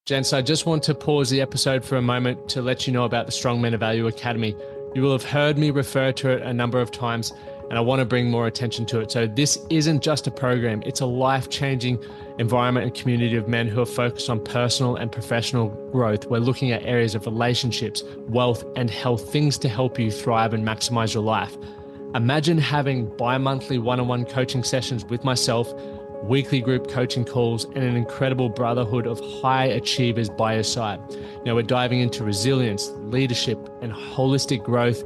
Gents, I just want to pause the episode for a moment to let you know about the Strong Men of Value Academy. You will have heard me refer to it a number of times, and I want to bring more attention to it. So this isn't just a program, it's a life-changing environment and community of men who are focused on personal and professional growth. We're looking at areas of relationships, wealth, and health, things to help you thrive and maximize your life. Imagine having bi-monthly one-on-one coaching sessions with myself, weekly group coaching calls, and an incredible brotherhood of high achievers by your side. Now we're diving into resilience, leadership, and holistic growth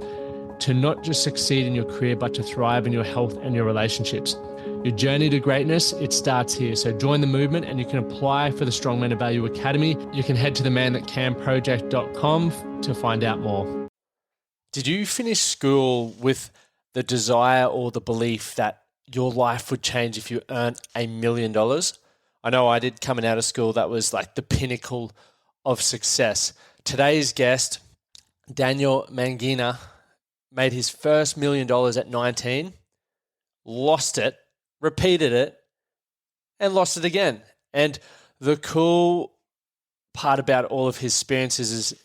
to not just succeed in your career, but to thrive in your health and your relationships. Your journey to greatness, it starts here. So join the movement and you can apply for the Strong Men of Value Academy. You can head to thementhatcanproject.com to find out more. Did you finish school with the desire or the belief that your life would change if you earned $1 million? I know I did coming out of school. That was like the pinnacle of success. Today's guest, Daniel Mangena, made his first $1 million at 19, lost it, repeated it, and lost it again. And the cool part about all of his experiences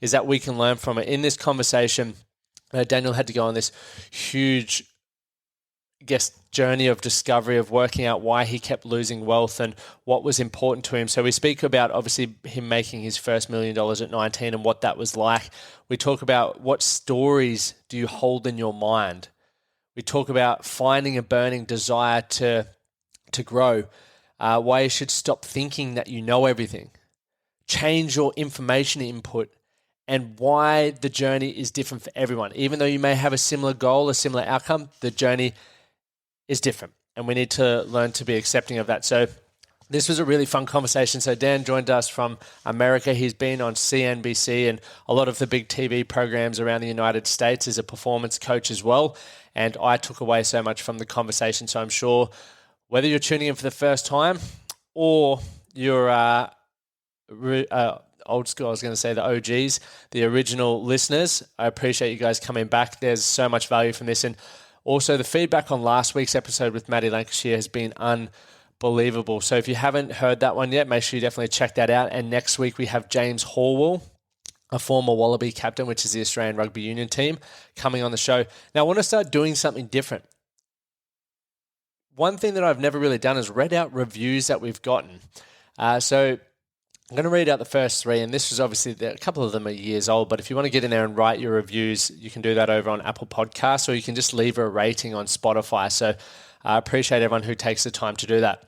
is that we can learn from it. In this conversation, Daniel had to go on this huge journey of discovery of working out why he kept losing wealth and what was important to him. So we speak about obviously him making his first $1 million at 19 and what that was like. We talk about what stories do you hold in your mind. We talk about finding a burning desire to grow, why you should stop thinking that you know everything, change your information input, and why the journey is different for everyone. Even though you may have a similar goal, a similar outcome, the journey is different, and we need to learn to be accepting of that. So this was a really fun conversation. So Dan joined us from America. He's been on CNBC and a lot of the big TV programs around the United States as a performance coach as well. And I took away so much from the conversation. So I'm sure whether you're tuning in for the first time or you're old school, I was going to say the OGs, the original listeners, I appreciate you guys coming back. There's so much value from this. And also, the feedback on last week's episode with Maddie Lancashire has been unbelievable. So if you haven't heard that one yet, make sure you definitely check that out. And next week, we have James Horwell, a former Wallaby captain, which is the Australian Rugby Union team, coming on the show. Now, I want to start doing something different. One thing that I've never really done is read out reviews that we've gotten. So I'm going to read out the first three, and this is obviously, a couple of them are years old, but if you want to get in there and write your reviews, you can do that over on Apple Podcasts, or you can just leave a rating on Spotify. So I appreciate everyone who takes the time to do that.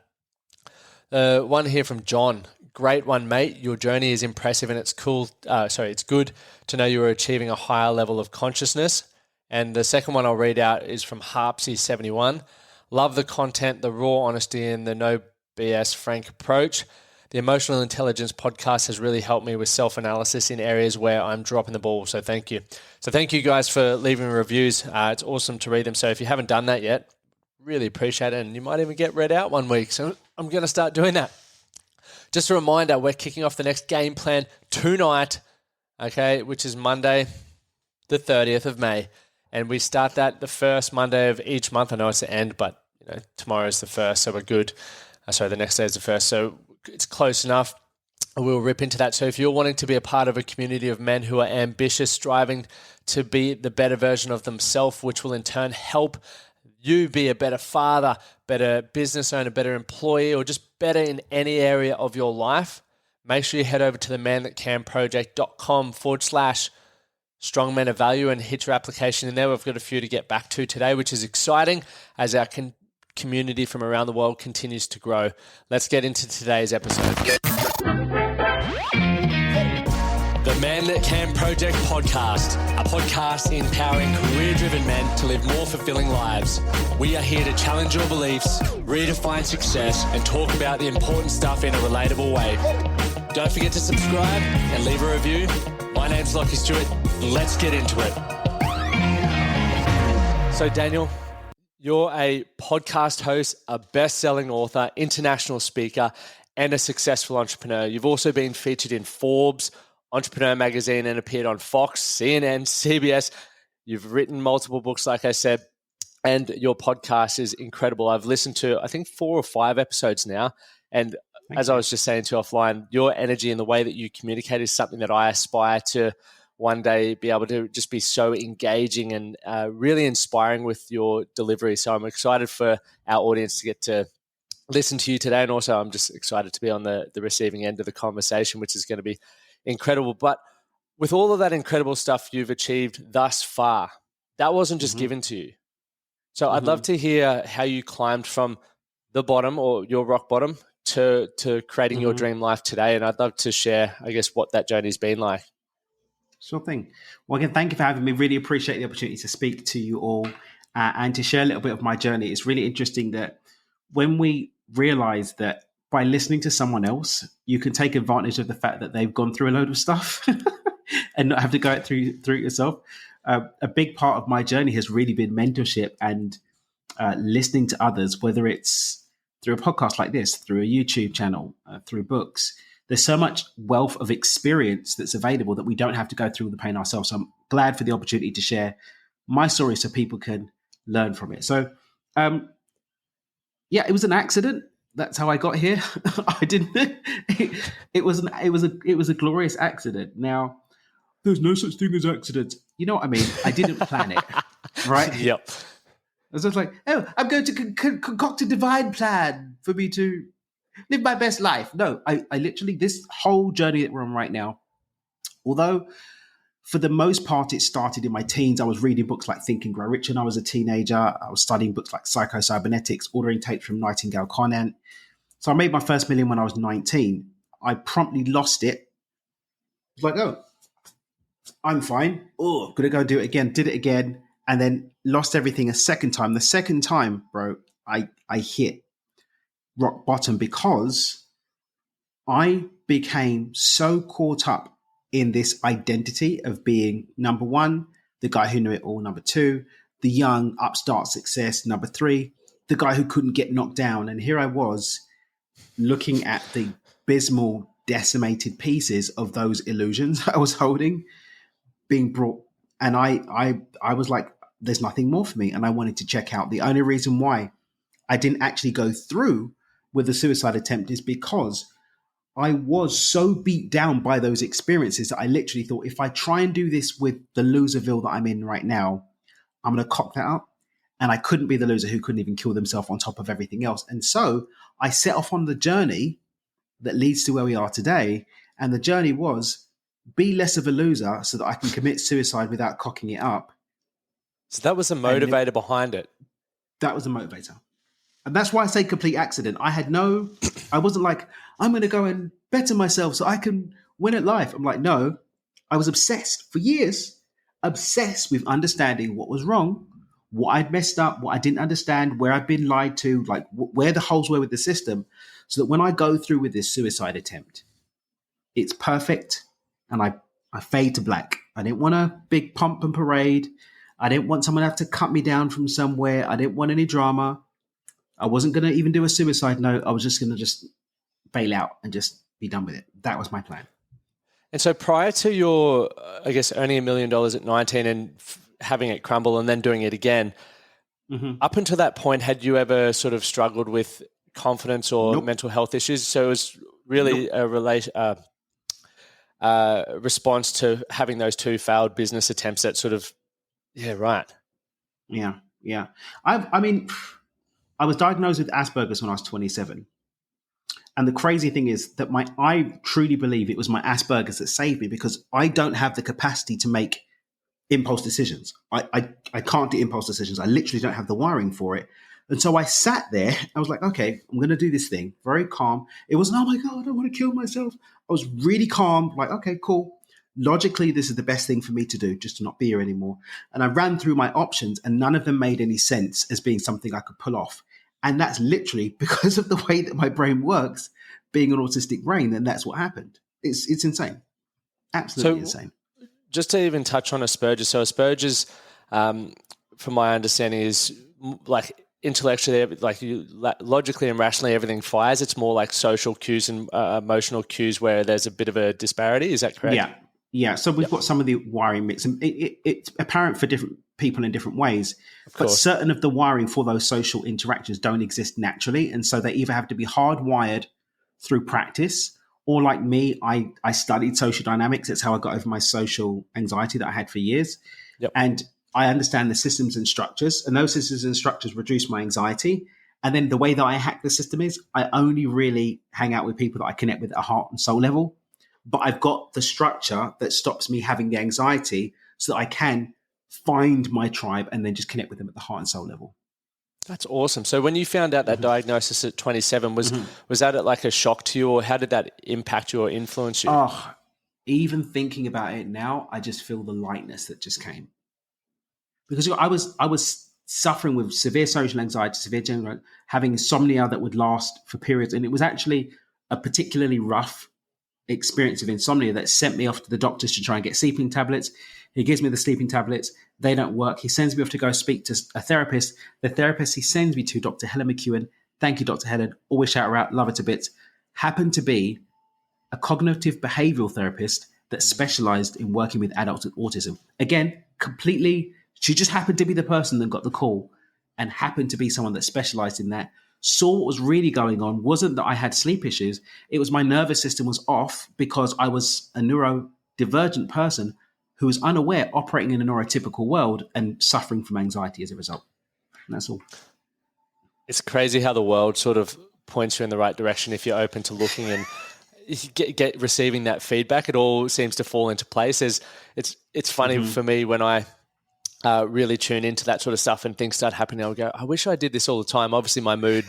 One here from John. Great one, mate. Your journey is impressive, and it's it's good to know you are achieving a higher level of consciousness. And the second one I'll read out is from Harpsy71. Love the content, the raw honesty, and the no BS frank approach. The Emotional Intelligence podcast has really helped me with self-analysis in areas where I'm dropping the ball, so thank you. So thank you guys for leaving reviews. It's awesome to read them. So if you haven't done that yet, really appreciate it, and you might even get read out one week. So I'm going to start doing that. Just a reminder, we're kicking off the next game plan tonight, okay, which is Monday, the 30th of May. And we start that the first Monday of each month. I know it's the end, but tomorrow is the first, so we're good. The next day is the first. So it's close enough. We'll rip into that. So if you're wanting to be a part of a community of men who are ambitious, striving to be the better version of themselves, which will in turn help you be a better father, better business owner, better employee, or just better in any area of your life, make sure you head over to thementhatcanproject.com/strong men of value and hit your application in there. We've got a few to get back to today, which is exciting as our community from around the world continues to grow. Let's get into today's episode. The Man That Can Project podcast, a podcast empowering career-driven men to live more fulfilling lives. We are here to challenge your beliefs, redefine success, and talk about the important stuff in a relatable way. Don't forget to subscribe and leave a review. My name's Lachlan Stuart. Let's get into it. So Daniel, you're a podcast host, a best-selling author, international speaker, and a successful entrepreneur. You've also been featured in Forbes, Entrepreneur Magazine, and appeared on Fox, CNN, CBS. You've written multiple books, like I said, and your podcast is incredible. I've listened to, I think, 4 or 5 episodes now, and as I was just saying to you offline, your energy and the way that you communicate is something that I aspire to one day be able to just be so engaging and really inspiring with your delivery. So I'm excited for our audience to get to listen to you today. And also I'm just excited to be on the receiving end of the conversation, which is going to be incredible. But with all of that incredible stuff you've achieved thus far, that wasn't just given to you. So I'd love to hear how you climbed from the bottom or your rock bottom to creating your dream life today. And I'd love to share, I guess, what that journey's been like. Sure thing. Well, again, thank you for having me. Really appreciate the opportunity to speak to you all and to share a little bit of my journey. It's really interesting that when we realize that by listening to someone else, you can take advantage of the fact that they've gone through a load of stuff and not have to go through it yourself. A big part of my journey has really been mentorship and listening to others, whether it's through a podcast like this, through a YouTube channel, through books. There's so much wealth of experience that's available that we don't have to go through the pain ourselves. So I'm glad for the opportunity to share my story so people can learn from it. So, yeah, it was an accident. That's how I got here. I didn't. It was a glorious accident. Now, there's no such thing as accidents. You know what I mean? I didn't plan it, right? Yep. I was just like, oh, I'm going to concoct a divine plan for me to live my best life. No, I literally, this whole journey that we're on right now, although for the most part it started in my teens, I was reading books like Think and Grow Rich when I was a teenager. I was studying books like Psycho-Cybernetics, ordering tapes from Nightingale Conant. So I made my first million when I was 19. I promptly lost it. I was like, oh, I'm fine. Oh, gonna go do it again. Did it again. And then lost everything a second time. The second time, bro, I hit rock bottom because I became so caught up in this identity of being number one, the guy who knew it all, number two, the young upstart success, number three, the guy who couldn't get knocked down. And here I was looking at the abysmal, decimated pieces of those illusions I was holding being brought. And I was like, there's nothing more for me. And I wanted to check out. The only reason why I didn't actually go through with the suicide attempt is because I was so beat down by those experiences that I literally thought, if I try and do this with the loserville that I'm in right now, I'm going to cock that up. And I couldn't be the loser who couldn't even kill themselves on top of everything else. And so I set off on the journey that leads to where we are today. And the journey was be less of a loser so that I can commit suicide without cocking it up. So that was the motivator behind it. That was the motivator. And that's why I say complete accident. I wasn't like, I'm going to go and better myself so I can win at life. I'm like, no, I was obsessed for years, obsessed with understanding what was wrong, what I'd messed up, what I didn't understand, where I'd been lied to, like where the holes were with the system, so that when I go through with this suicide attempt, it's perfect and I fade to black. I didn't want a big pomp and parade. I didn't want someone to have to cut me down from somewhere. I didn't want any drama. I wasn't going to even do a suicide note. I was just going to just bail out and just be done with it. That was my plan. And so prior to your, I guess, earning $1 million at 19 and having it crumble and then doing it again, up until that point, had you ever sort of struggled with confidence or mental health issues? So it was really a response to having those two failed business attempts that sort of, yeah, right. Yeah. I mean, I was diagnosed with Asperger's when I was 27. And the crazy thing is that I truly believe it was my Asperger's that saved me, because I don't have the capacity to make impulse decisions. I can't do impulse decisions. I literally don't have the wiring for it. And so I sat there. I was like, okay, I'm going to do this thing. Very calm. It wasn't, oh my God, I want to kill myself. I was really calm. Like, okay, cool. Logically, this is the best thing for me to do, just to not be here anymore. And I ran through my options and none of them made any sense as being something I could pull off. And that's literally because of the way that my brain works, being an autistic brain, then that's what happened. It's insane. Absolutely insane. Just to even touch on Asperger's. So Asperger's, from my understanding, is like intellectually, like logically and rationally, everything fires. It's more like social cues and emotional cues where there's a bit of a disparity. Is that correct? Yeah. So we've got some of the wiring mix, and it's apparent for different people in different ways. But certain of the wiring for those social interactions don't exist naturally, and so they either have to be hardwired through practice, or like me, I studied social dynamics. That's how I got over my social anxiety that I had for years. Yep. And I understand the systems and structures, and those systems and structures reduce my anxiety. And then the way that I hack the system is I only really hang out with people that I connect with at a heart and soul level. But I've got the structure that stops me having the anxiety so that I can find my tribe and then just connect with them at the heart and soul level. That's awesome. So when you found out that diagnosis at 27, was that like a shock to you, or how did that impact you or influence you? Oh, even thinking about it now, I just feel the lightness that just came. Because I was suffering with severe social anxiety, severe general, having insomnia that would last for periods. And it was actually a particularly rough experience of insomnia that sent me off to the doctors to try and get sleeping tablets. He gives me the sleeping tablets. They don't work. He sends me off to go speak to a therapist. The therapist he sends me to, Dr. Helen McEwen, thank you, Dr. Helen, always shout her out, love her to bits, happened to be a cognitive behavioral therapist that specialized in working with adults with autism. Again, completely, she just happened to be the person that got the call and happened to be someone that specialized in that. Saw what was really going on. Wasn't that I had sleep issues. It was my nervous system was off because I was a neurodivergent person who was unaware, operating in a neurotypical world and suffering from anxiety as a result. And that's all. It's crazy how the world sort of points you in the right direction if you're open to looking and get receiving that feedback. It all seems to fall into place. It's funny for me when I really tune into that sort of stuff and things start happening, I'll go, I wish I did this all the time. Obviously, my mood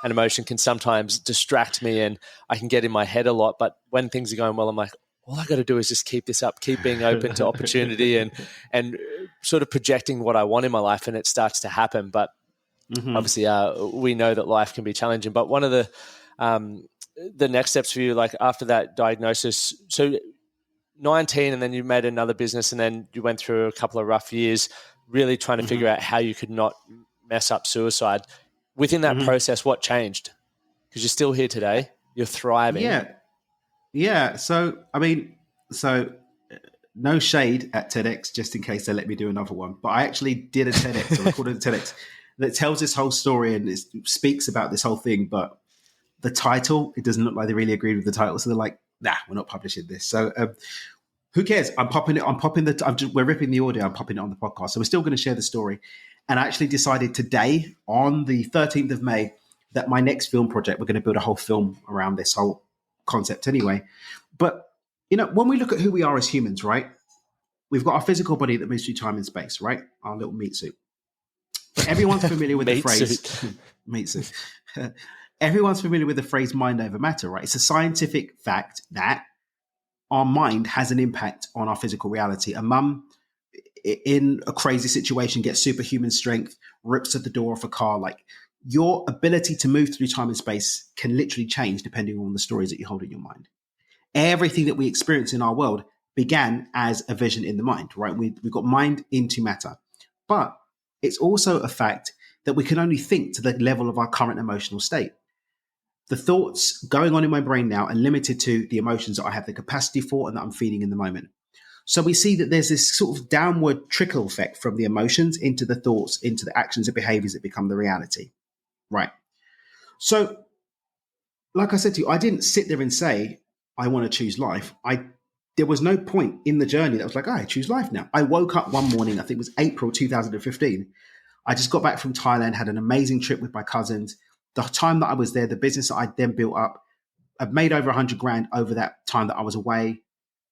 and emotion can sometimes distract me and I can get in my head a lot. But when things are going well, I'm like, all I got to do is just keep this up, keep being open to opportunity and sort of projecting what I want in my life, and it starts to happen. But obviously, we know that life can be challenging. But one of the next steps for you, like after that diagnosis, so 19 and then you made another business and then you went through a couple of rough years really trying to figure out how you could not mess up suicide. Within that process, what changed? Because you're still here today. You're thriving. Yeah. So, I mean, no shade at TEDx, just in case they let me do another one. But I actually did a TEDx, I recorded a TEDx that tells this whole story and it speaks about this whole thing. But the title, it doesn't look like they really agreed with the title. So they're like, nah, we're not publishing this. So who cares? We're ripping the audio. I'm popping it on the podcast. So we're still going to share the story. And I actually decided today on the 13th of May that my next film project, we're going to build a whole film around this whole concept anyway. But, when we look at who we are as humans, right? We've got our physical body that moves through time and space, right? Our little meat suit. But everyone's familiar with the phrase meat suit. Everyone's familiar with the phrase mind over matter, right? It's a scientific fact that our mind has an impact on our physical reality. A mum in a crazy situation gets superhuman strength, rips at the door of a car. Like, your ability to move through time and space can literally change depending on the stories that you hold in your mind. Everything that we experience in our world began as a vision in the mind, right? We've got mind into matter. But it's also a fact that we can only think to the level of our current emotional state. The thoughts going on in my brain now are limited to the emotions that I have the capacity for and that I'm feeling in the moment. So we see that there's this sort of downward trickle effect from the emotions into the thoughts, into the actions and behaviors that become the reality. Right. So, like I said to you, I didn't sit there and say, I want to choose life. There was no point in the journey that was like, I choose life now. I woke up one morning, I think it was April 2015. I just got back from Thailand, had an amazing trip with my cousins. The time that I was there, the business that I then built up, I've made over 100 grand over that time that I was away.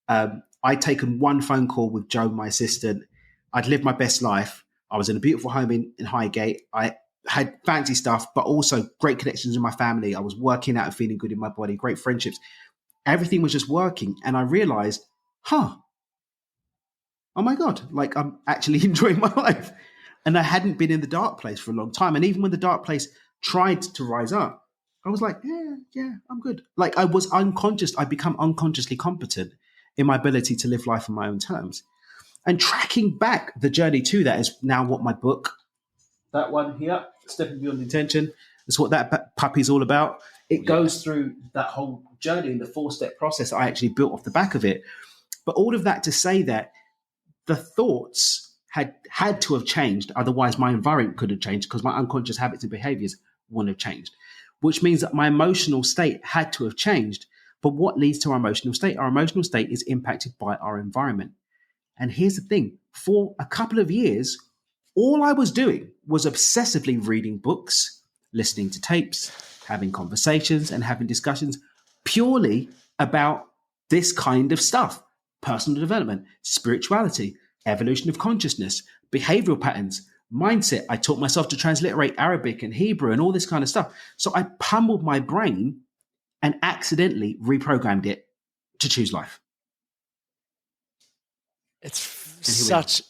I'd taken one phone call with Joe, my assistant. I'd lived my best life. I was in a beautiful home in Highgate. I had fancy stuff, but also great connections with my family. I was working out and feeling good in my body, great friendships. Everything was just working. And I realized, oh my God, like I'm actually enjoying my life. And I hadn't been in the dark place for a long time. And even when the dark place tried to rise up, I was like, yeah, I'm good. Like I was unconscious. I become unconsciously competent in my ability to live life on my own terms. And tracking back the journey to that is now what my book, that one here, Stepping Beyond Intention, is what that puppy's all about. It goes through that whole journey and the 4-step process I actually built off the back of it. But all of that to say that the thoughts had to have changed. Otherwise, my environment could have changed because my unconscious habits and behaviors wouldn't have changed. which means that my emotional state had to have changed. But what leads to our emotional state? Our emotional state is impacted by our environment. And here's the thing, for a couple of years, all I was doing was obsessively reading books, listening to tapes, having conversations, and having discussions purely about this kind of stuff: personal development, spirituality, evolution of consciousness, behavioral patterns, mindset. I taught myself to transliterate Arabic and Hebrew and all this kind of stuff. So I pummeled my brain and accidentally reprogrammed it to choose life. It's such,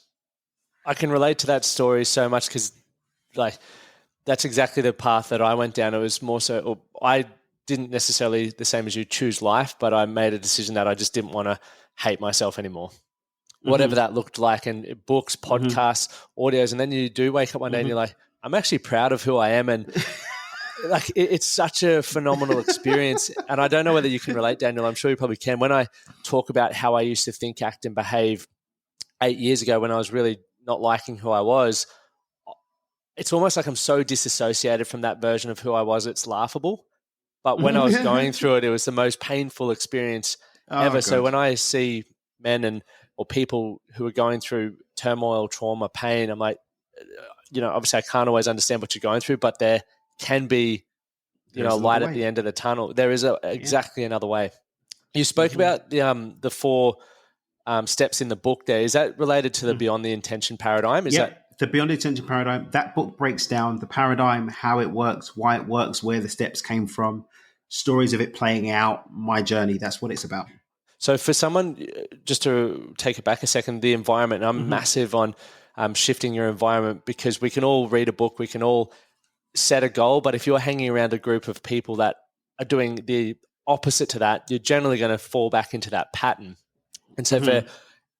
I can relate to that story so much because like that's exactly the path that I went down. It was more so, or I didn't necessarily the same as you choose life, but I made a decision that I just didn't want to hate myself anymore. Whatever that looked like, and books, podcasts, audios. And then you do wake up one day and you're like, I'm actually proud of who I am. And like, it's such a phenomenal experience. And I don't know whether you can relate, Daniel. I'm sure you probably can. When I talk about how I used to think, act, and behave 8 years ago when I was really not liking who I was, it's almost like I'm so disassociated from that version of who I was, it's laughable. But when I was going through it, it was the most painful experience ever. So when I see men or people who are going through turmoil, trauma, pain, I'm like, obviously I can't always understand what you're going through, but there can be, light at the end of the tunnel. There is exactly another way. You spoke about the 4 steps in the book there. Is that related to the Beyond the Intention paradigm? The Beyond the Intention paradigm. That book breaks down the paradigm, how it works, why it works, where the steps came from, stories of it playing out, my journey. That's what it's about. So for someone, just to take it back a second, the environment, and I'm massive on shifting your environment, because we can all read a book, we can all set a goal, but if you're hanging around a group of people that are doing the opposite to that, you're generally going to fall back into that pattern. And so for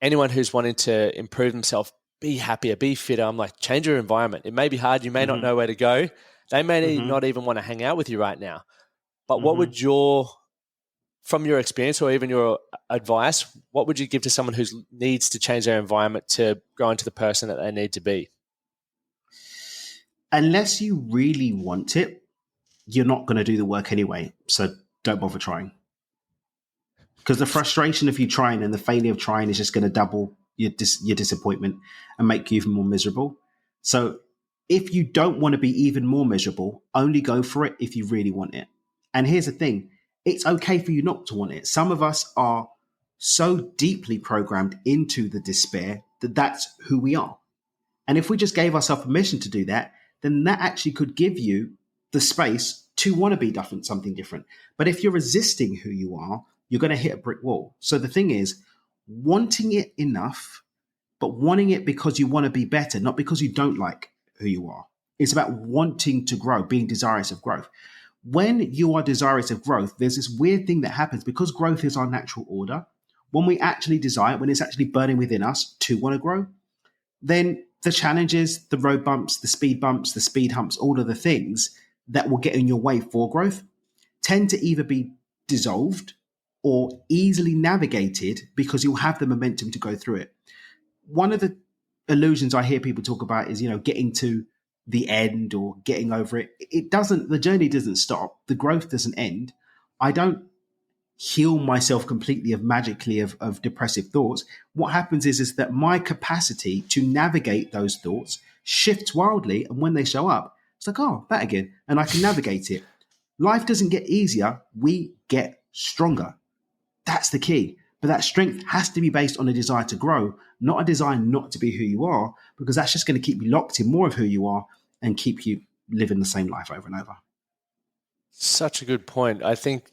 anyone who's wanting to improve themselves, be happier, be fitter, I'm like, change your environment. It may be hard. You may not know where to go. They may not even want to hang out with you right now. But what would from your experience or even your advice, what would you give to someone who needs to change their environment to grow into the person that they need to be? Unless you really want it, you're not going to do the work anyway. So don't bother trying. Because the frustration of you trying and the failure of trying is just going to double your disappointment and make you even more miserable. So if you don't want to be even more miserable, only go for it if you really want it. And here's the thing. It's okay for you not to want it. Some of us are so deeply programmed into the despair that that's who we are. And if we just gave ourselves permission to do that, then that actually could give you the space to want to be something different. But if you're resisting who you are, you're going to hit a brick wall. So the thing is, wanting it enough, but wanting it because you want to be better, not because you don't like who you are. It's about wanting to grow, being desirous of growth. When you are desirous of growth, there's this weird thing that happens because growth is our natural order. When we actually desire, when it's actually burning within us to want to grow, then the challenges, the road bumps, the speed humps, all of the things that will get in your way for growth tend to either be dissolved or easily navigated because you'll have the momentum to go through it. One of the illusions I hear people talk about is, getting to the end or getting over it. The journey doesn't stop. The growth doesn't end. I don't heal myself completely magically of depressive thoughts. What happens is that my capacity to navigate those thoughts shifts wildly. And when they show up, it's like, oh, that again. And I can navigate it. Life doesn't get easier. We get stronger. That's the key. But that strength has to be based on a desire to grow, not a desire not to be who you are, because that's just going to keep you locked in more of who you are and keep you living the same life over and over. Such a good point. I think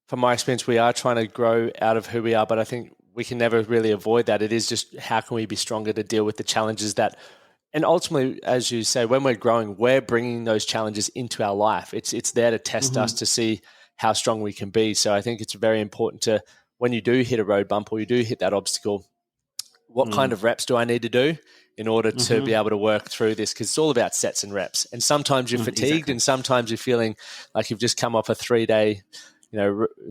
from my experience, we are trying to grow out of who we are, but I think we can never really avoid that. It is just how can we be stronger to deal with the challenges that, and ultimately, as you say, when we're growing, we're bringing those challenges into our life. It's there to test us to see how strong we can be. So I think it's very important to, when you do hit a road bump or you do hit that obstacle, what kind of reps do I need to do in order to be able to work through this? Because it's all about sets and reps. And sometimes you're fatigued and sometimes you're feeling like you've just come off a 3-day,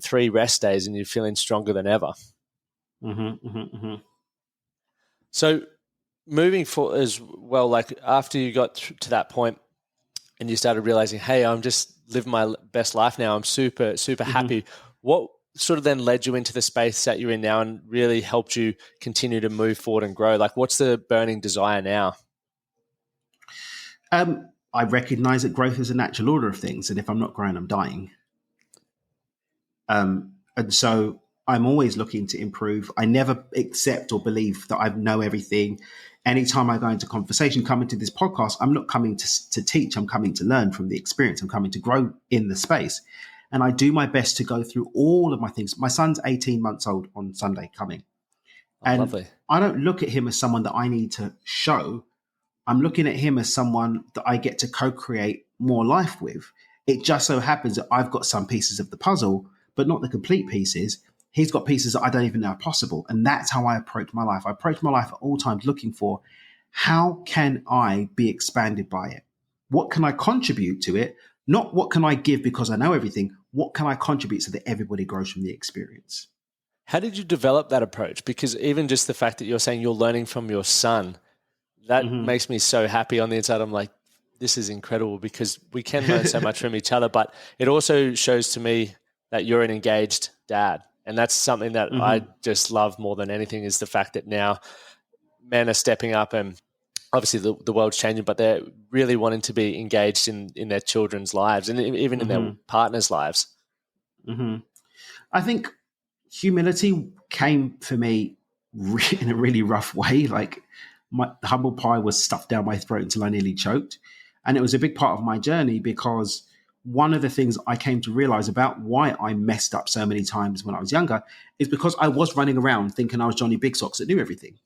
3 rest days and you're feeling stronger than ever. So moving forward as well, like after you got to that point and you started realizing, hey, I'm just live my best life now. I'm super, super happy. What sort of then led you into the space that you're in now and really helped you continue to move forward and grow? Like, what's the burning desire now? I recognize that growth is a natural order of things, and if I'm not growing, I'm dying. And so I'm always looking to improve. I never accept or believe that I know everything. Anytime I go into conversation, coming to this podcast, I'm not coming to teach. I'm coming to learn from the experience. I'm coming to grow in the space. And I do my best to go through all of my things. My son's 18 months old on Sunday coming. Oh, And lovely. I don't look at him as someone that I need to show. I'm looking at him as someone that I get to co-create more life with. It just so happens that I've got some pieces of the puzzle, but not the complete pieces. He's got pieces that I don't even know are possible. And that's how I approach my life. I approach my life at all times looking for, how can I be expanded by it? What can I contribute to it? Not what can I give because I know everything. What can I contribute so that everybody grows from the experience? How did you develop that approach? Because even just the fact that you're saying you're learning from your son, that makes me so happy on the inside. I'm like, this is incredible because we can learn so much from each other, but it also shows to me that you're an engaged dad. And that's something that I just love more than anything, is the fact that now men are stepping up, and obviously the world's changing, but they're really wanting to be engaged in their children's lives and even in their partners' lives. I think humility came for me in a really rough way. Like, my humble pie was stuffed down my throat until I nearly choked. And it was a big part of my journey, because one of the things I came to realize about why I messed up so many times when I was younger is because I was running around thinking I was Johnny Big Socks that knew everything.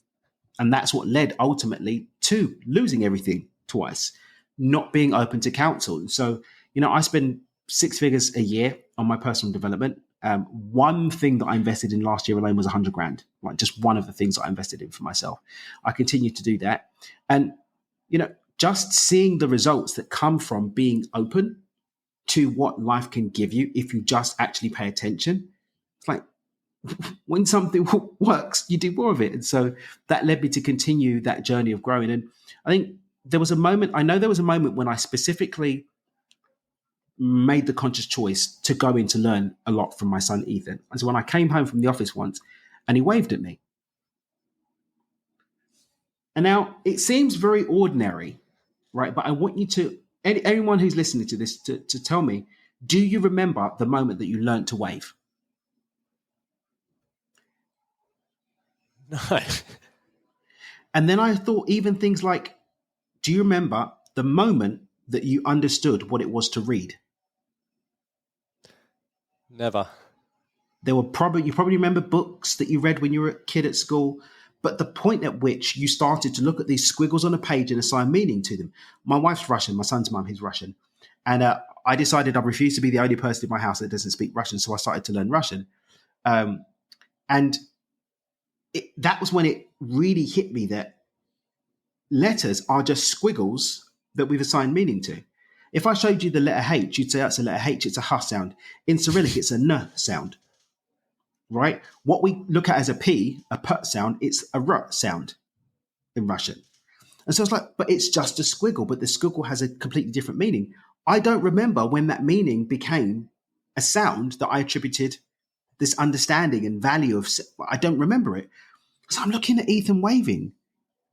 And that's what led ultimately to losing everything twice, not being open to counsel. So, I spend 6 figures a year on my personal development. One thing that I invested in last year alone was 100 grand, like just one of the things that I invested in for myself. I continue to do that. And, just seeing the results that come from being open to what life can give you if you just actually pay attention. It's like, when something works, you do more of it. And so that led me to continue that journey of growing. And I think there was a moment when I specifically made the conscious choice to go in to learn a lot from my son, Ethan. And so when I came home from the office once and he waved at me. And now it seems very ordinary, right? But I want you to, anyone who's listening to this, to tell me, do you remember the moment that you learned to wave? No. And then I thought even things like, do you remember the moment that you understood what it was to read? Never. You probably remember books that you read when you were a kid at school, but the point at which you started to look at these squiggles on a page and assign meaning to them. My wife's Russian, my son's mum, he's Russian. And I decided I refused to be the only person in my house that doesn't speak Russian, so I started to learn Russian. And that was when it really hit me that letters are just squiggles that we've assigned meaning to. If I showed you the letter H, you'd say that's a letter H, it's a H sound. In Cyrillic, it's a N sound, right? What we look at as a P, a P sound, it's a R sound in Russian. And so it's like, but it's just a squiggle, but the squiggle has a completely different meaning. I don't remember when that meaning became a sound that I attributed this understanding and value of. I don't remember it. So I'm looking at Ethan waving.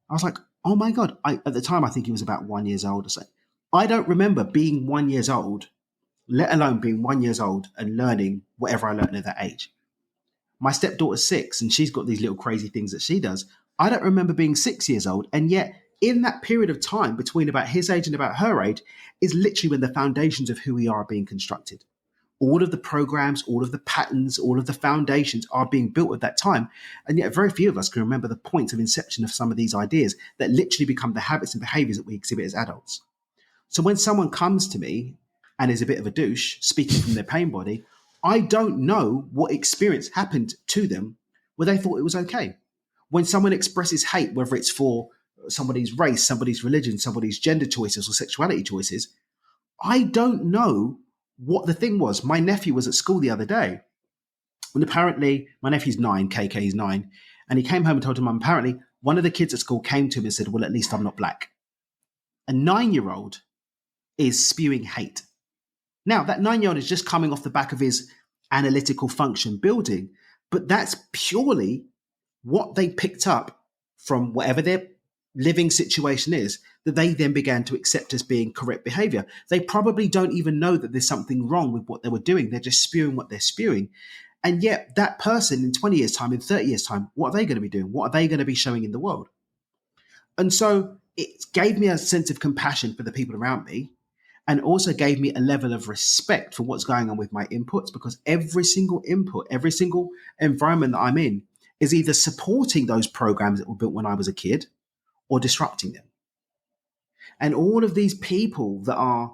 I was like, oh my God. At the time, I think he was about 1 year old or so. I don't remember being 1 year old, let alone being 1 year old and learning whatever I learned at that age. My stepdaughter's 6 and she's got these little crazy things that she does. I don't remember being 6 years old. And yet in that period of time between about his age and about her age is literally when the foundations of who we are being constructed. All of the programs, all of the patterns, all of the foundations are being built at that time. And yet very few of us can remember the points of inception of some of these ideas that literally become the habits and behaviors that we exhibit as adults. So when someone comes to me and is a bit of a douche, speaking from their pain body, I don't know what experience happened to them where they thought it was okay. When someone expresses hate, whether it's for somebody's race, somebody's religion, somebody's gender choices or sexuality choices, I don't know what the thing was. My nephew was at school the other day, and apparently, my nephew's 9, KK is 9, and he came home and told him, Mum, apparently one of the kids at school came to him and said, well, at least I'm not black. A 9-year-old is spewing hate. Now, that 9-year-old is just coming off the back of his analytical function building, but that's purely what they picked up from whatever their living situation is, that they then began to accept as being correct behavior. They probably don't even know that there's something wrong with what they were doing. They're just spewing what they're spewing. And yet that person in 20 years' time, in 30 years' time, what are they going to be doing? What are they going to be showing in the world? And so it gave me a sense of compassion for the people around me, and also gave me a level of respect for what's going on with my inputs, because every single input, every single environment that I'm in is either supporting those programs that were built when I was a kid or disrupting them. And all of these people that are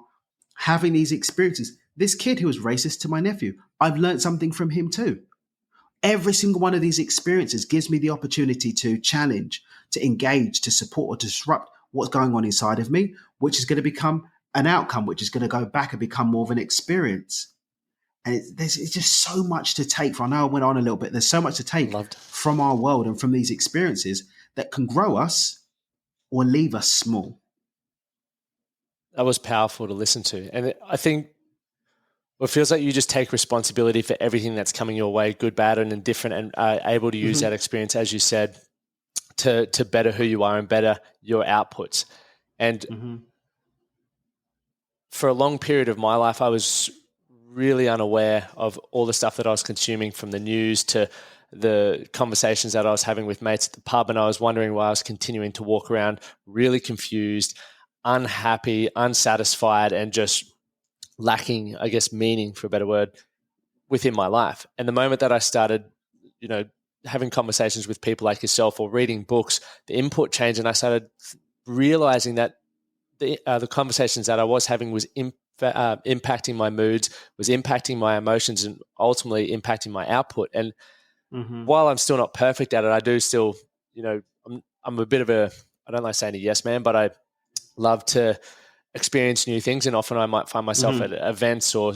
having these experiences, this kid who was racist to my nephew, I've learned something from him too. Every single one of these experiences gives me the opportunity to challenge, to engage, to support, or to disrupt what's going on inside of me, which is going to become an outcome, which is going to go back and become more of an experience. And it's just so much to take from. I know I went on a little bit. There's so much to take from our world and from these experiences that can grow us or leave us small. That was powerful to listen to. And I think it feels like you just take responsibility for everything that's coming your way, good, bad, and indifferent, and are able to use that experience, as you said, to better who you are and better your outputs. And for a long period of my life, I was really unaware of all the stuff that I was consuming, from the news to the conversations that I was having with mates at the pub. And I was wondering why I was continuing to walk around really confused, unhappy, unsatisfied, and just lacking, I guess, meaning, for a better word, within my life. And the moment that I started, having conversations with people like yourself or reading books, the input changed, and I started realizing that the conversations that I was having was impacting my moods, was impacting my emotions, and ultimately impacting my output. And while I'm still not perfect at it, I do still, I'm a bit of I don't like saying a yes man, but I love to experience new things. And often I might find myself at events or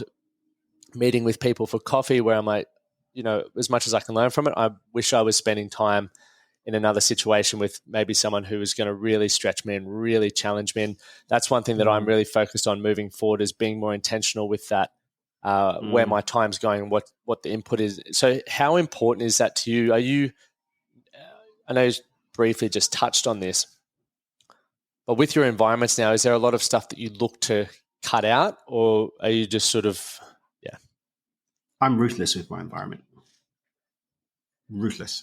meeting with people for coffee where I might, as much as I can learn from it, I wish I was spending time in another situation with maybe someone who is going to really stretch me and really challenge me. And that's one thing that I'm really focused on moving forward, is being more intentional with that, where my time's going and what the input is. So how important is that to you? I know you briefly just touched on this, but with your environments now, is there a lot of stuff that you look to cut out, or are you just sort of, I'm ruthless with my environment. Ruthless.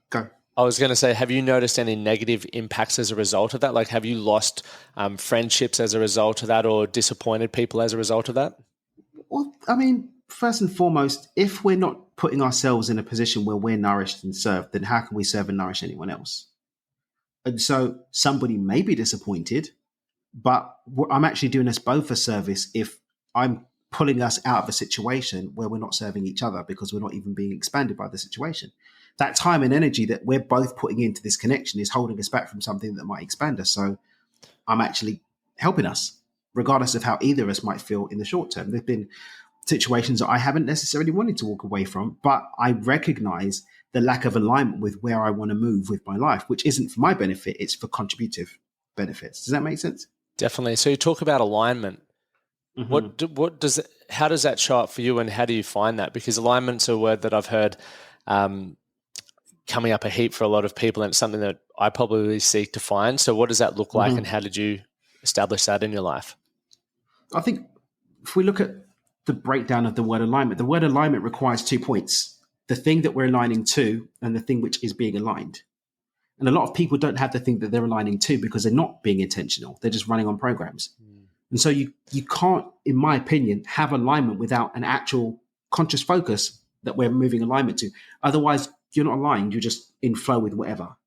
Go. I was going to say, have you noticed any negative impacts as a result of that? Like, have you lost friendships as a result of that, or disappointed people as a result of that? Well, I mean, first and foremost, if we're not putting ourselves in a position where we're nourished and served, then how can we serve and nourish anyone else? And so somebody may be disappointed, but I'm actually doing us both a service if I'm pulling us out of a situation where we're not serving each other, because we're not even being expanded by the situation. That time and energy that we're both putting into this connection is holding us back from something that might expand us. So I'm actually helping us, regardless of how either of us might feel in the short term. There've been situations that I haven't necessarily wanted to walk away from, but I recognize the lack of alignment with where I want to move with my life, which isn't for my benefit, it's for contributive benefits. Does that make sense? Definitely. So you talk about alignment. How does that show up for you, and how do you find that? Because alignment's a word that I've heard coming up a heap for a lot of people, and it's something that I probably seek to find. So what does that look like, and how did you establish that in your life? I think if we look at the breakdown of the word alignment requires 2 points: the thing that we're aligning to and the thing which is being aligned. And a lot of people don't have the thing that they're aligning to because they're not being intentional. They're just running on programs. And so you can't, in my opinion, have alignment without an actual conscious focus that we're moving alignment to. Otherwise, you're not aligned. You're just in flow with whatever.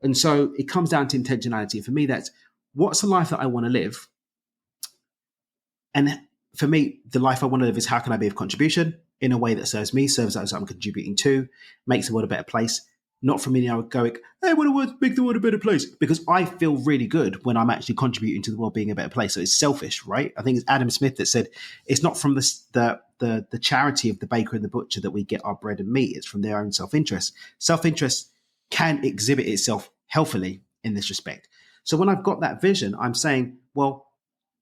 And so it comes down to intentionality. For me, that's what's the life that I want to live? And for me, the life I want to live is how can I be of contribution in a way that serves me, serves those I'm contributing to, makes the world a better place. Not from me going, hey, I want to make the world a better place, because I feel really good when I'm actually contributing to the world being a better place. So it's selfish, right? I think it's Adam Smith that said it's not from the charity of the baker and the butcher that we get our bread and meat. It's from their own self-interest. Self-interest can exhibit itself healthily in this respect. So when I've got that vision, I'm saying, well,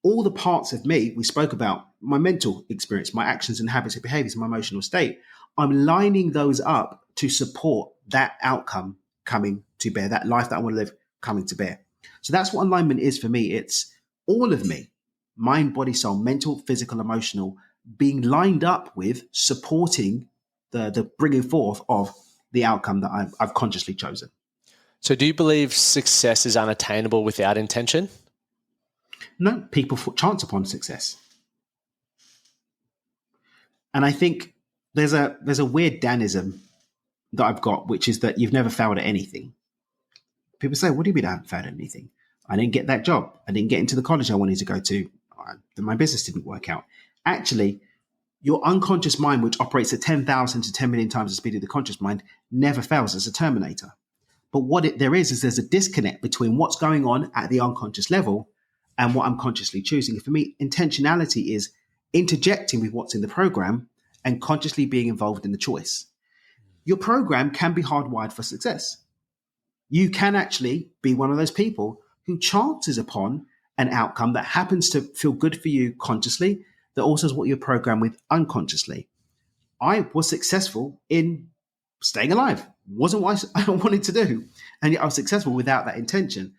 all the parts of me we spoke about, my mental experience, my actions and habits and behaviors, my emotional state, I'm lining those up to support that outcome coming to bear, that life that I want to live coming to bear. So that's what alignment is for me. It's all of me, mind, body, soul, mental, physical, emotional, being lined up with supporting the bringing forth of the outcome that I've consciously chosen. So do you believe success is unattainable without intention? No, people chance upon success. And I think there's a weird Danism that I've got, which is that you've never failed at anything. People say, what do you mean I haven't failed at anything? I didn't get that job. I didn't get into the college I wanted to go to. My business didn't work out. Actually, your unconscious mind, which operates at 10,000 to 10 million times the speed of the conscious mind, never fails as a terminator. But what there is there's a disconnect between what's going on at the unconscious level and what I'm consciously choosing. For me, intentionality is interjecting with what's in the program and consciously being involved in the choice. Your program can be hardwired for success. You can actually be one of those people who chances upon an outcome that happens to feel good for you consciously, that also is what you're programmed with unconsciously. I was successful in staying alive. Wasn't what I wanted to do. And yet I was successful without that intention.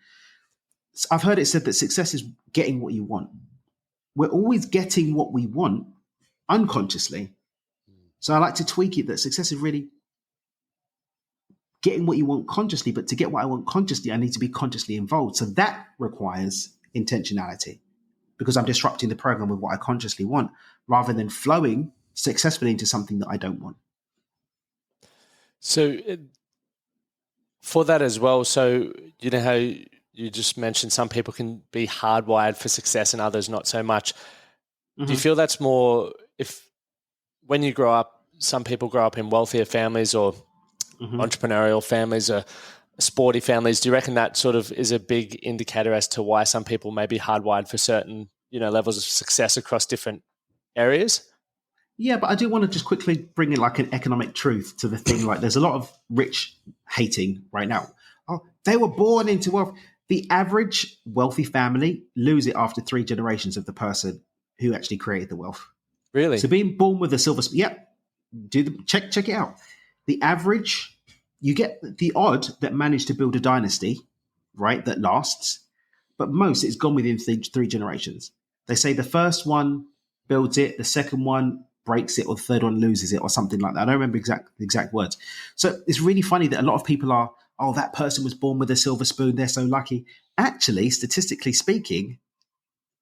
I've heard it said that success is getting what you want. We're always getting what we want unconsciously. So I like to tweak it that success is really getting what you want consciously, but to get what I want consciously, I need to be consciously involved. So that requires intentionality because I'm disrupting the program with what I consciously want rather than flowing successfully into something that I don't want. So for that as well, so you know how you just mentioned some people can be hardwired for success and others not so much. Mm-hmm. Do you feel that's more if when you grow up, some people grow up in wealthier families or entrepreneurial families or sporty families, do you reckon that sort of is a big indicator as to why some people may be hardwired for certain, levels of success across different areas? Yeah, but I do want to just quickly bring in like an economic truth to the thing. Like there's a lot of rich hating right now. Oh, they were born into wealth. The average wealthy family lose it after 3 generations of the person who actually created the wealth. Really? So being born with a silver spoon, check it out. The average, you get the odd that managed to build a dynasty, right, that lasts, but most it's gone within 3 generations. They say the first one builds it, the second one breaks it, or the third one loses it, or something like that. I don't remember the exact words. So it's really funny that a lot of people are, oh, that person was born with a silver spoon, they're so lucky. Actually, statistically speaking,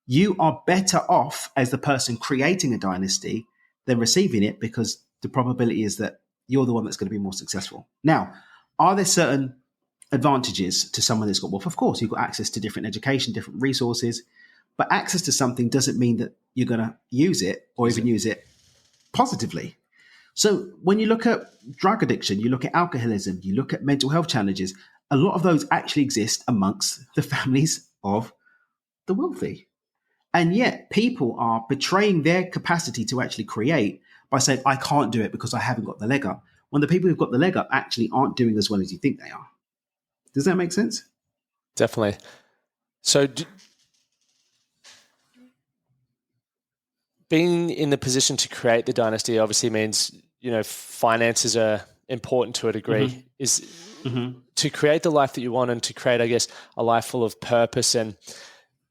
you are better off as the person creating a dynasty than receiving it because the probability is that you're the one that's going to be more successful. Now, are there certain advantages to someone that's got wealth? Of course, you've got access to different education, different resources, but access to something doesn't mean that you're going to use it or even use it positively. So when you look at drug addiction, you look at alcoholism, you look at mental health challenges, a lot of those actually exist amongst the families of the wealthy. And yet people are betraying their capacity to actually create by saying, I can't do it because I haven't got the leg up. When the people who've got the leg up actually aren't doing as well as you think they are. Does that make sense? Definitely. So being in the position to create the dynasty obviously means, finances are important to a degree. Is to create the life that you want and to create, I guess, a life full of purpose and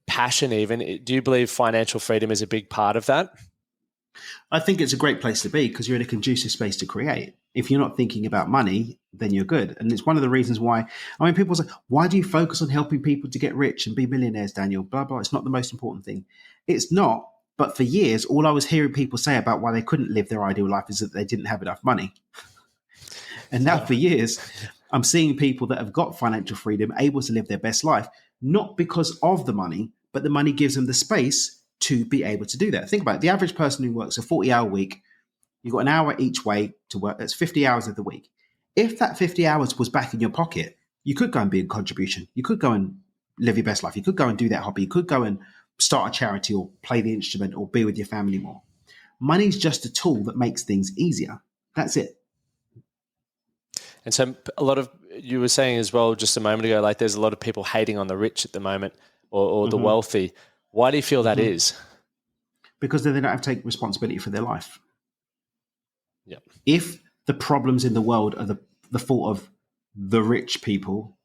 passion even. Do you believe financial freedom is a big part of that? I think it's a great place to be because you're in a conducive space to create. If you're not thinking about money, then you're good. And it's one of the reasons why, people say, why do you focus on helping people to get rich and be millionaires, Daniel? Blah, blah. It's not the most important thing. It's not. But for years, all I was hearing people say about why they couldn't live their ideal life is that they didn't have enough money. And now for years, I'm seeing people that have got financial freedom able to live their best life, not because of the money, but the money gives them the space to be able to do that. Think about it. The average person who works a 40-hour week, you've got an hour each way to work. That's 50 hours of the week. If that 50 hours was back in your pocket, you could go and be a contribution. You could go and live your best life. You could go and do that hobby. You could go and start a charity or play the instrument or be with your family more. Money's just a tool that makes things easier. That's it. And so a lot of, you were saying as well just a moment ago, like there's a lot of people hating on the rich at the moment or the wealthy. Why do you feel that is? Because then they don't have to take responsibility for their life. Yeah. If the problems in the world are the fault of the rich people,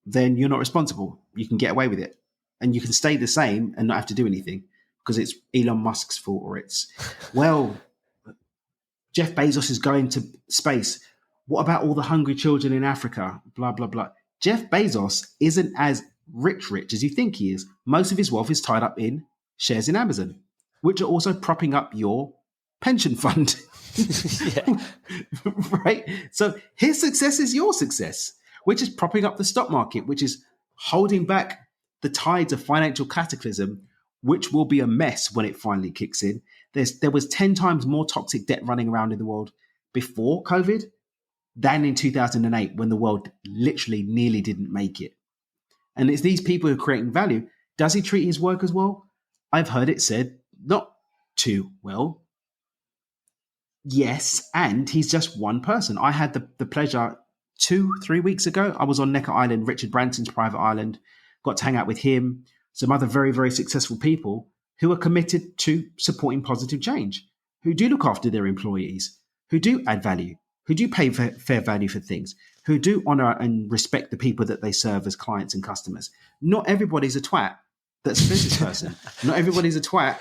then you're not responsible. You can get away with it. And you can stay the same and not have to do anything because it's Elon Musk's fault or it's, well, Jeff Bezos is going to space. What about all the hungry children in Africa? Blah, blah, blah. Jeff Bezos isn't as rich as you think he is. Most of his wealth is tied up in shares in Amazon, which are also propping up your pension fund. Right? So his success is your success, which is propping up the stock market, which is holding back the tides of financial cataclysm, which will be a mess when it finally kicks in. There was 10 times more toxic debt running around in the world before COVID than in 2008 when the world literally nearly didn't make it. And it's these people who are creating value. Does he treat his workers well? I've heard it said not too well. Yes, and he's just one person. I had the pleasure 2-3 weeks ago. I was on Necker Island, Richard Branson's private island, got to hang out with him, some other very, very successful people who are committed to supporting positive change, who do look after their employees, who do add value, who do pay fair value for things, who do honor and respect the people that they serve as clients and customers. Not everybody's a twat that's a business person. Not everybody's a twat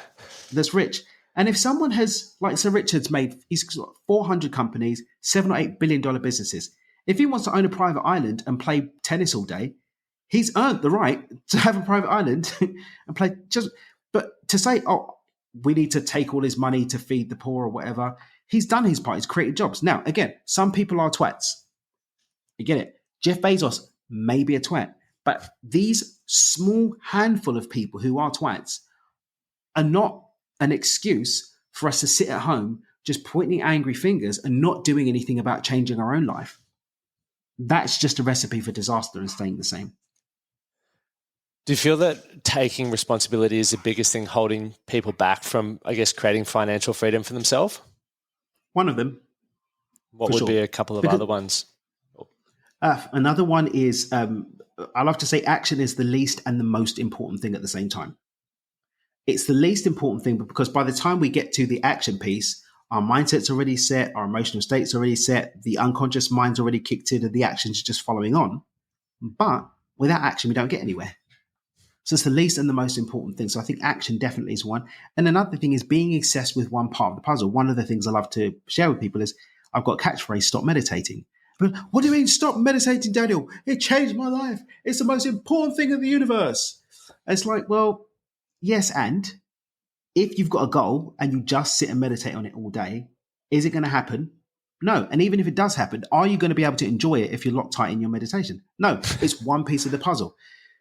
that's rich. And if someone has, like Sir Richard's made, he's got 400 companies, $7 or $8 billion businesses. If he wants to own a private island and play tennis all day, he's earned the right to have a private island and play just. But to say, oh, we need to take all his money to feed the poor or whatever, he's done his part. He's created jobs. Now, again, some people are twats. You get it. Jeff Bezos may be a twat, but these small handful of people who are twats are not an excuse for us to sit at home just pointing angry fingers and not doing anything about changing our own life. That's just a recipe for disaster and staying the same. Do you feel that taking responsibility is the biggest thing holding people back from, I guess, creating financial freedom for themselves? One of them. What would be a couple of other ones? Another one is, I love to say action is the least and the most important thing at the same time. It's the least important thing because by the time we get to the action piece, our mindset's already set, our emotional state's already set, the unconscious mind's already kicked in, and the action's just following on. But without action, we don't get anywhere. So it's the least and the most important thing. So I think action definitely is one. And another thing is being obsessed with one part of the puzzle. One of the things I love to share with people is I've got a catchphrase, stop meditating. But what do you mean stop meditating, Daniel? It changed my life. It's the most important thing in the universe. And it's like, well, yes, and if you've got a goal and you just sit and meditate on it all day, is it going to happen? No. And even if it does happen, are you going to be able to enjoy it if you're locked tight in your meditation? No. It's one piece of the puzzle.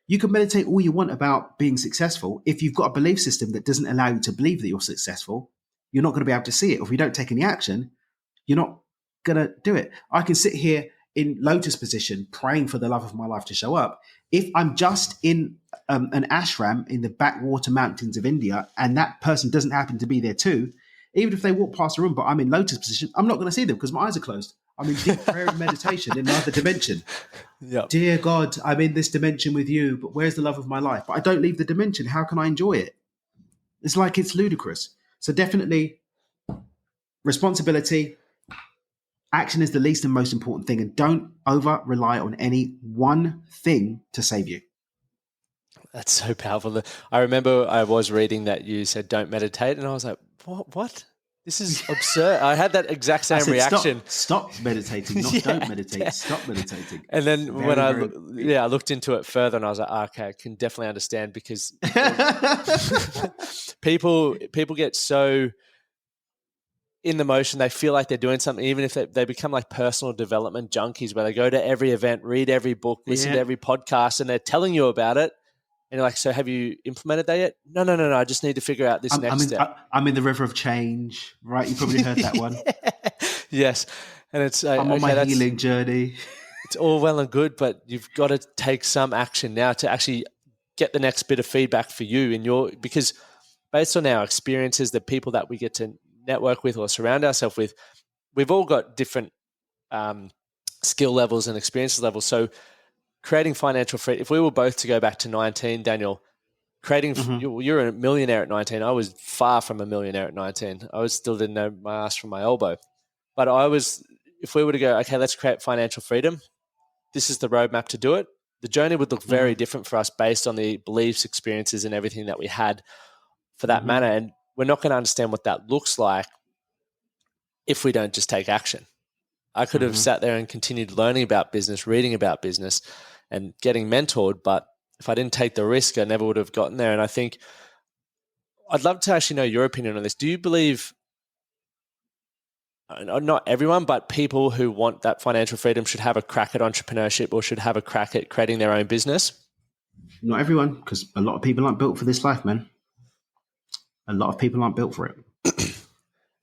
You can meditate all you want about being successful. If you've got a belief system that doesn't allow you to believe that you're successful, you're not going to be able to see it. Or if you don't take any action, you're not going to do it. I can sit here in lotus position praying for the love of my life to show up. If I'm just in an ashram in the backwater mountains of India and that person doesn't happen to be there too, even if they walk past the room, but I'm in lotus position, I'm not going to see them because my eyes are closed. I'm in deep prayer and meditation in another dimension. Yep. Dear God, I'm in this dimension with you, but where's the love of my life? But I don't leave the dimension. How can I enjoy it? It's like it's ludicrous. So definitely responsibility. Action is the least and most important thing, and don't over rely on any one thing to save you. That's so powerful. I remember I was reading that you said don't meditate, and I was like, what? This is absurd. I had that exact same reaction. Stop meditating, not don't meditate. Yeah. Stop meditating. And then when I looked into it further, and I was like, okay, I can definitely understand because people get so in the motion, they feel like they're doing something, even if they become like personal development junkies where they go to every event, read every book, listen to every podcast, and they're telling you about it. And you're like, so have you implemented that yet? No. I just need to figure out this next step. I'm in the river of change, right? You probably heard that one. Yes. And it's I'm on my healing journey. It's all well and good, but you've got to take some action now to actually get the next bit of feedback for you because based on our experiences, the people that we get to network with or surround ourselves with, we've all got different skill levels and experiences levels. So creating financial freedom, if we were both to go back to 19, Daniel, you're a millionaire at 19. I was far from a millionaire at 19. I still didn't know my ass from my elbow. But if we were to go, okay, let's create financial freedom, this is the roadmap to do it. The journey would look very different for us based on the beliefs, experiences, and everything that we had for that matter. And we're not going to understand what that looks like if we don't just take action. I could have sat there and continued learning about business, reading about business, and getting mentored, but if I didn't take the risk, I never would have gotten there. And I think I'd love to actually know your opinion on this. Do you believe, not everyone, but people who want that financial freedom should have a crack at entrepreneurship or should have a crack at creating their own business? Not everyone, because a lot of people aren't built for this life, man. A lot of people aren't built for it.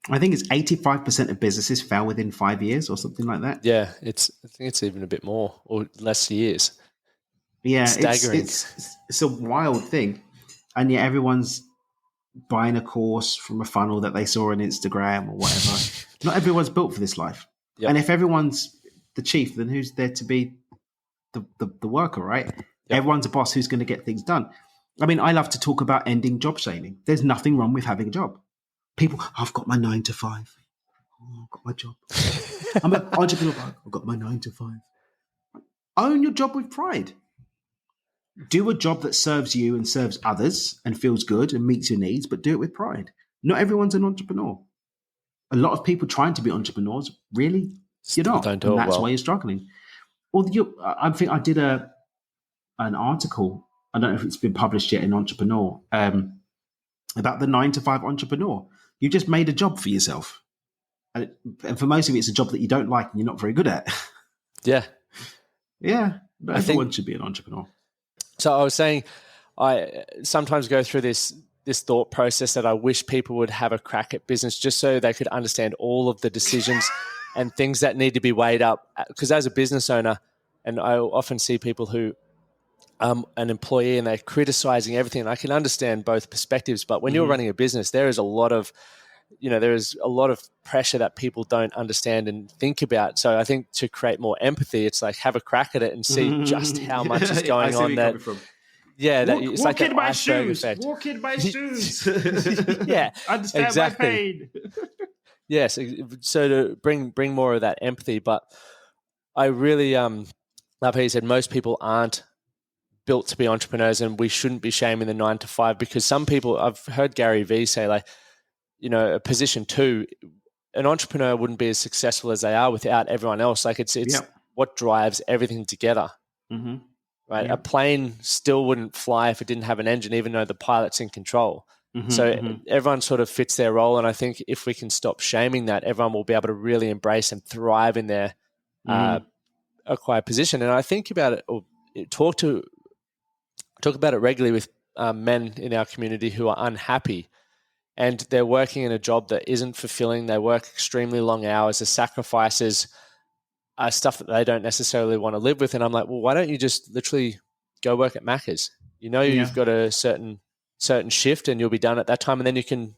I think it's 85% of businesses fail within 5 years or something like that. Yeah, I think it's even a bit more or less years. Yeah, staggering. It's a wild thing. And yet everyone's buying a course from a funnel that they saw on Instagram or whatever. Not everyone's built for this life. Yep. And if everyone's the chief, then who's there to be the worker, right? Yep. Everyone's a boss who's going to get things done. I mean, I love to talk about ending job shaming. There's nothing wrong with having a job. People, I've got my 9 to 5. Oh, I've got my job. I'm an entrepreneur. I've got my 9 to 5. Own your job with pride. Do a job that serves you and serves others and feels good and meets your needs, but do it with pride. Not everyone's an entrepreneur. A lot of people trying to be entrepreneurs, really, you're not. And that's why you're struggling. Well, I think I did an article, I don't know if it's been published yet in Entrepreneur, about the 9 to 5 entrepreneur. You just made a job for yourself. And for most of it, it's a job that you don't like and you're not very good at. Yeah. Yeah. Not everyone should be an entrepreneur. So I was saying, I sometimes go through this thought process that I wish people would have a crack at business just so they could understand all of the decisions and things that need to be weighed up. Because as a business owner, and I often see people who an employee and they're criticizing everything, and I can understand both perspectives, but when you're running a business, there is a lot of pressure that people don't understand and think about. So I think to create more empathy, it's like have a crack at it and see just how much is going on. It's like in my shoes. Walk in my shoes. Yeah, understand my pain. Yes, so to bring more of that empathy. But I really love how you said most people aren't built to be entrepreneurs, and we shouldn't be shaming the 9 to 5 because some people, I've heard Gary Vee say, like, a position 2, an entrepreneur wouldn't be as successful as they are without everyone else. Like it's what drives everything together, right? A plane still wouldn't fly if it didn't have an engine, even though the pilot's in control. Everyone sort of fits their role. And I think if we can stop shaming that, everyone will be able to really embrace and thrive in their acquired position. And I think about it or talk about it regularly with men in our community who are unhappy and they're working in a job that isn't fulfilling. They work extremely long hours. The sacrifices are stuff that they don't necessarily want to live with. And I'm like, well, why don't you just literally go work at Macca's? You've got a certain shift and you'll be done at that time. And then you can,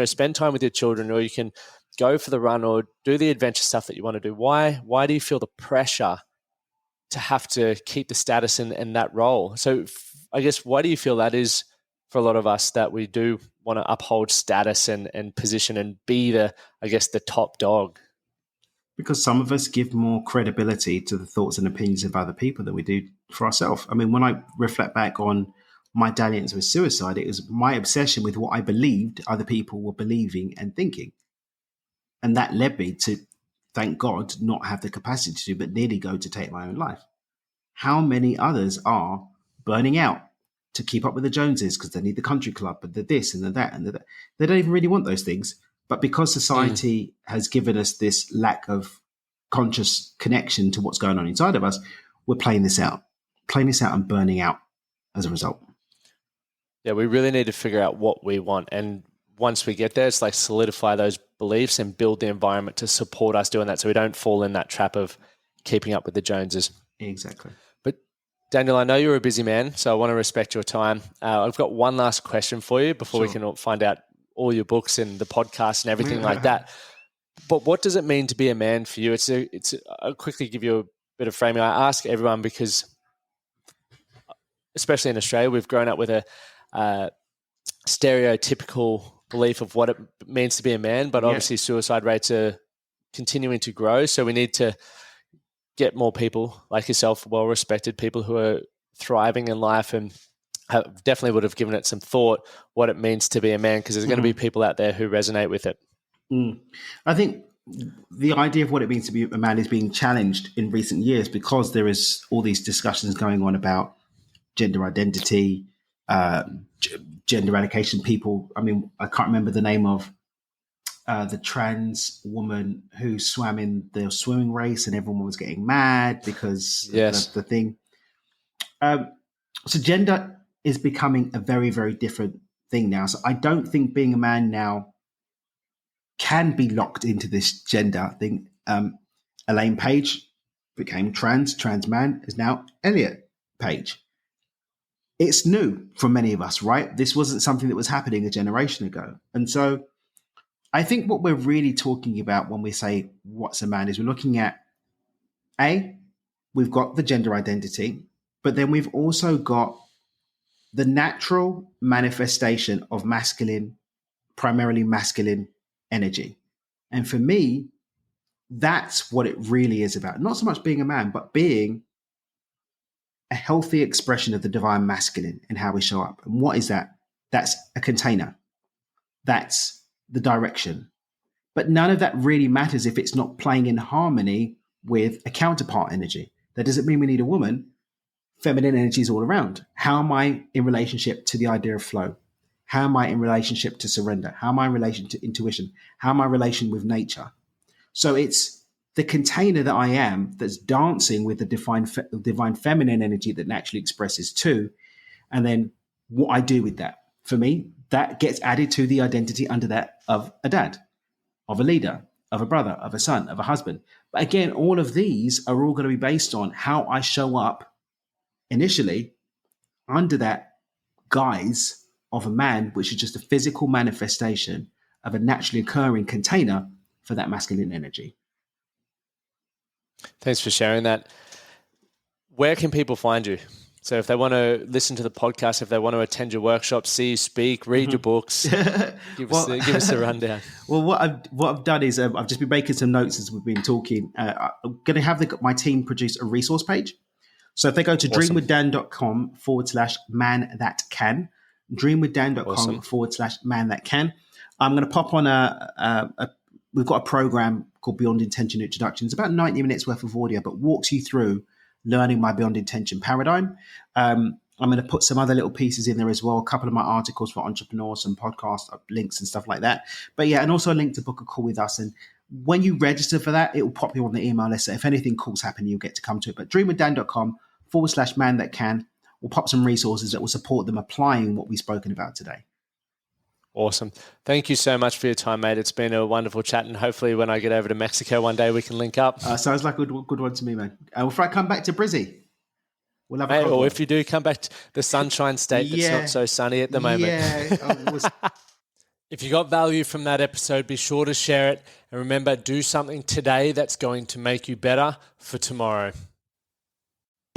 spend time with your children, or you can go for the run or do the adventure stuff that you want to do. Why do you feel the pressure to have to keep the status in that role? So I guess, why do you feel that is for a lot of us, that we do want to uphold status and position and be the top dog? Because some of us give more credibility to the thoughts and opinions of other people than we do for ourselves. I mean, when I reflect back on my dalliance with suicide, it was my obsession with what I believed other people were believing and thinking. And that led me to, thank God, not have the capacity to, but nearly go to take my own life. How many others are burning out to keep up with the Joneses because they need the country club and the this and the that and the that? They don't even really want those things. But because society has given us this lack of conscious connection to what's going on inside of us, we're playing this out and burning out as a result. Yeah, we really need to figure out what we want. And once we get there, it's like solidify those beliefs and build the environment to support us doing that so we don't fall in that trap of keeping up with the Joneses. Exactly. But Daniel, I know you're a busy man, so I want to respect your time. I've got one last question for you before we can find out all your books and the podcast and everything like that. But what does it mean to be a man for you? I'll quickly give you a bit of framing. I ask everyone because, especially in Australia, we've grown up with a stereotypical belief of what it means to be a man, but obviously suicide rates are continuing to grow. So we need to get more people like yourself, well-respected people who are thriving in life and definitely would have given it some thought what it means to be a man, because there's going to be people out there who resonate with it. I think the idea of what it means to be a man is being challenged in recent years because there is all these discussions going on about gender identity, gender allocation. People, I mean, I can't remember the name of the trans woman who swam in the swimming race and everyone was getting mad because of the thing. So gender is becoming a very, very different thing now. So I don't think being a man now can be locked into this gender thing. Elaine Page became trans man is now Elliot Page. It's new for many of us, right? This wasn't something that was happening a generation ago. And so I think what we're really talking about when we say what's a man is we're looking at, we've got the gender identity, but then we've also got the natural manifestation of masculine, primarily masculine energy. And for me, that's what it really is about. Not so much being a man, but being a healthy expression of the divine masculine in how we show up. And what is that? That's a container. That's the direction. But none of that really matters if it's not playing in harmony with a counterpart energy. That doesn't mean we need a woman. Feminine energy is all around. How am I in relationship to the idea of flow? How am I in relationship to surrender? How am I in relation to intuition? How am I in relation with nature? So it's the container that I am that's dancing with the divine feminine energy that naturally expresses too. And then what I do with that. For me, that gets added to the identity under that of a dad, of a leader, of a brother, of a son, of a husband. But again, all of these are all going to be based on how I show up initially under that guise of a man, which is just a physical manifestation of a naturally occurring container for that masculine energy. Thanks for sharing that. Where can people find you? So if they want to listen to the podcast, if they want to attend your workshops, see you speak, read your books, give us a rundown. Well, what I've done is I've just been making some notes as we've been talking. I'm going to have my team produce a resource page. So if they go to dreamwithdan.com/man that can, dreamwithdan.com/man that can, I'm going to pop on we've got a program called Beyond Intention Introduction. It's about 90 minutes worth of audio, but walks you through learning my Beyond Intention paradigm. I'm going to put some other little pieces in there as well, a couple of my articles for entrepreneurs, some podcast links and stuff like that. But yeah, and also a link to book a call with us. And when you register for that, it will pop you on the email list. So if anything cool's happening, you'll get to come to it. But dreamwithdan.com/man that can, we'll pop some resources that will support them applying what we've spoken about today. Awesome. Thank you so much for your time, mate. It's been a wonderful chat, and hopefully when I get over to Mexico one day, we can link up. Sounds like a good one to me, man. If I come back to Brizzy, we'll have a or if you do come back to the Sunshine State that's not so sunny at the moment. Yeah. If you got value from that episode, be sure to share it. And remember, do something today that's going to make you better for tomorrow.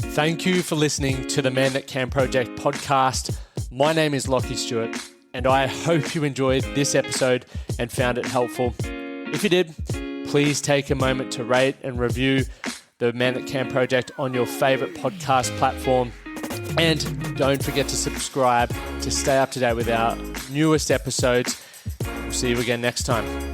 Thank you for listening to the Man That Can Project podcast. My name is Lachlan Stuart, and I hope you enjoyed this episode and found it helpful. If you did, please take a moment to rate and review the Man That Can Project on your favorite podcast platform. And don't forget to subscribe to stay up to date with our newest episodes. We'll see you again next time.